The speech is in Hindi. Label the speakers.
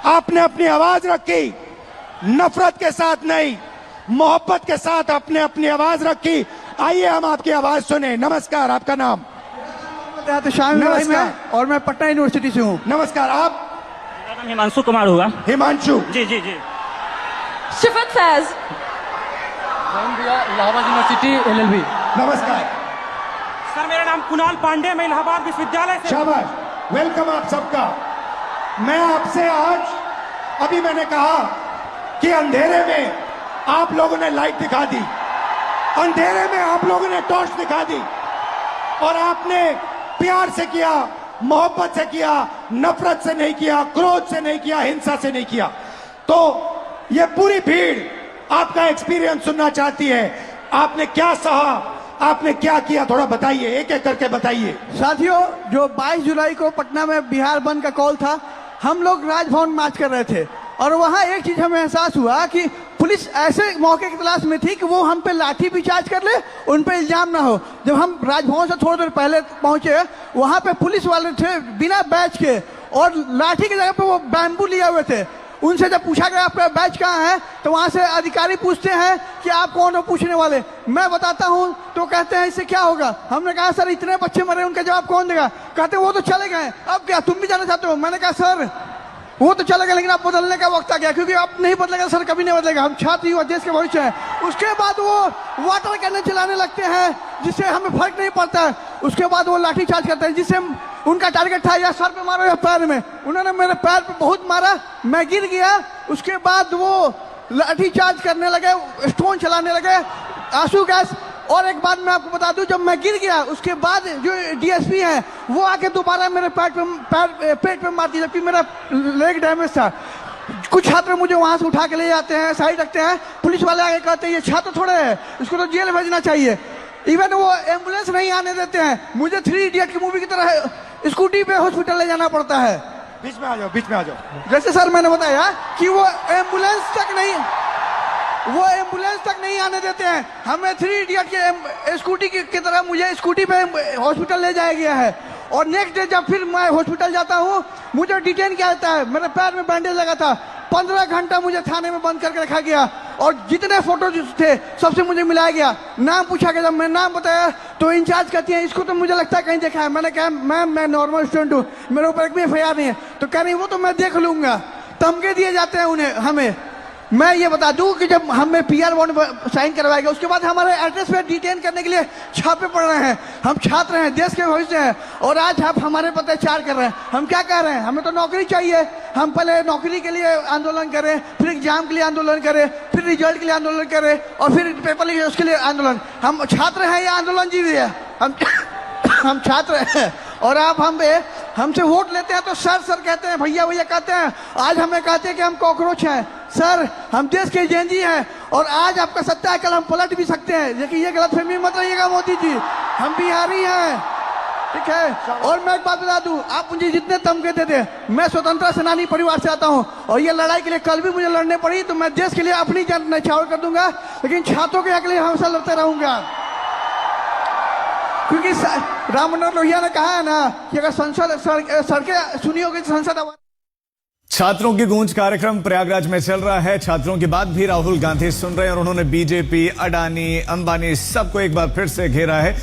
Speaker 1: आपने अपनी आवाज रखी, नफरत के साथ नहीं, मोहब्बत के साथ आपने अपनी आवाज रखी। आइए हम आपकी आवाज सुने। नमस्कार, आपका नाम?
Speaker 2: नमस्कार। और मैं पटना यूनिवर्सिटी से हूँ।
Speaker 1: नमस्कार। आप?
Speaker 3: मेरा नाम हिमांशु कुमार हुआ।
Speaker 1: हिमांशु
Speaker 3: जी जी जी।
Speaker 4: शिफत फैज,
Speaker 2: इलाहाबाद यूनिवर्सिटी LLB।
Speaker 1: नमस्कार।
Speaker 3: सर मेरा नाम कुणाल पांडे, मैं इलाहाबाद विश्वविद्यालय से।
Speaker 1: शाबाश, वेलकम आप सबका। मैं आपसे आज, अभी मैंने कहा कि अंधेरे में आप लोगों ने लाइट दिखा दी, अंधेरे में आप लोगों ने टॉर्च दिखा दी, और आपने प्यार से किया, मोहब्बत से किया, नफरत से नहीं किया, क्रोध से नहीं किया, हिंसा से नहीं किया। तो ये पूरी भीड़ आपका एक्सपीरियंस सुनना चाहती है। आपने क्या सहा, आपने क्या किया, थोड़ा बताइए, एक एक करके बताइए।
Speaker 2: साथियों, जो 22 जुलाई को पटना में बिहार बंद का कॉल था, हम लोग राजभवन मार्च कर रहे थे, और वहां एक चीज हमें एहसास हुआ कि पुलिस ऐसे मौके की तलाश में थी कि वो हम पे लाठी भी चार्ज कर ले, उन पे इल्जाम ना हो। जब हम राजभवन से थोड़ी देर पहले पहुंचे, वहां पे पुलिस वाले थे बिना बैच के, और लाठी की जगह पे वो बैम्बू लिए हुए थे। उनसे जब पूछा गया आपका बैच कहाँ है, तो वहां से अधिकारी पूछते हैं कि आप कौन हो पूछने वाले। मैं बताता हूं तो कहते हैं इससे क्या होगा। हमने कहा सर इतने बच्चे मरे, उनका जवाब कौन देगा। कहते वो तो चले गए, अब क्या तुम भी जाना चाहते हो। मैंने कहा सर वो तो चले गए, लेकिन आप बदलने का वक्त आ गया, क्योंकि आप नहीं बदलेगा सर, कभी नहीं बदलेगा। हम छात्र युवा देश के भविष्य हैं। उसके बाद वो वाटर कैनन चलाने लगते हैं, जिससे हमें फर्क नहीं पड़ता है। उसके बाद वो लाठी चार्ज करते हैं, जिससे उनका टारगेट था या सर पे मारो या पैर में। उन्होंने मेरे पैर पे बहुत मारा, मैं गिर गया। उसके बाद वो लाठी चार्ज करने लगे, स्टोन चलाने लगे, आंसू गैस। और एक बात मैं आपको बता दूं, जब मैं गिर गया उसके बाद जो DSP है वो आके दोबारा मेरे पेट पे मार दी, जबकि मेरा लेग डैमेज था। कुछ छात्र मुझे वहां से उठा के ले जाते हैं, साइड रखते हैं। पुलिस वाले आके कहते हैं ये छात्र थोड़े हैं, इसको तो जेल भेजना चाहिए। इवन वो एम्बुलेंस नहीं आने देते हैं। मुझे 3 इडियट की मूवी की तरह स्कूटी पे हॉस्पिटल ले जाना पड़ता है।
Speaker 1: बीच में आ जाओ, बीच में आ जाओ।
Speaker 2: जैसे सर मैंने बताया कि वो एम्बुलेंस तक नहीं आने देते हैं। हमें 3 इडियट के स्कूटी की तरह मुझे स्कूटी पे हॉस्पिटल ले जाया गया है। और नेक्स्ट डे जब फिर मैं हॉस्पिटल जाता हूँ, मुझे डिटेन किया जाता है। मेरे पैर में बैंडेज लगा था, 15 घंटा मुझे थाने में बंद करके रखा गया, और जितने फोटो थे सबसे मुझे मिलाया गया। नाम पूछा गया, जब मैं नाम बताया तो इंचार्ज कहती है इसको तो मुझे लगता है कहीं देखा है। मैंने कहा मैम मैं नॉर्मल स्टूडेंट हूँ, मेरे ऊपर एक भी FIR नहीं है। तो कह रही वो तो मैं देख लूंगा। धमके दिए जाते हैं हमें। मैं ये बता दूं कि जब हमें PR बॉन्ड साइन करवाया गया, उसके बाद हमारे एड्रेस पे डिटेन करने के लिए छापे पड़ रहे हैं। हम छात्र हैं, देश के भविष्य हैं, और आज आप हमारे पर अत्याचार कर रहे हैं। हम क्या कह रहे हैं, हमें तो नौकरी चाहिए। हम पहले नौकरी के लिए आंदोलन करें, फिर एग्जाम के लिए आंदोलन करें, फिर रिजल्ट के लिए आंदोलन करें, और फिर पेपर लिए उसके लिए आंदोलन। हम छात्र हैं या आंदोलन जीवी है? हम छात्र हैं, और आप हमसे वोट लेते हैं तो सर कहते हैं, भैया भैया कहते हैं। आज हमें कहते हैं कि हम कॉकरोच हैं। सर हम देश के जेनजी हैं, और आज आपका सत्ता है, कल हम पलट भी सकते हैं। लेकिन ये गलतफहमी मत रहिएगा मोदी जी, हम बिहारी हैं, ठीक है। और मैं एक बात बता दूं, आप मुझे जितने धमके देते, मैं स्वतंत्रता सेनानी परिवार से आता हूं, और ये लड़ाई के लिए कल भी मुझे लड़ने पड़ी तो मैं देश के लिए अपनी जान न्यौछावर कर दूंगा, लेकिन छात्रों के हक के लिए हमेशा लड़ते रहूंगा। क्योंकि राम मनोहर लोहिया ने कहा है ना कि अगर संसद सड़कें सुनी होगी तो संसद आवाज।
Speaker 5: छात्रों की गूंज कार्यक्रम प्रयागराज में चल रहा है। छात्रों की बात भी राहुल गांधी सुन रहे हैं, और उन्होंने BJP, अडानी, अंबानी सबको एक बार फिर से घेरा है।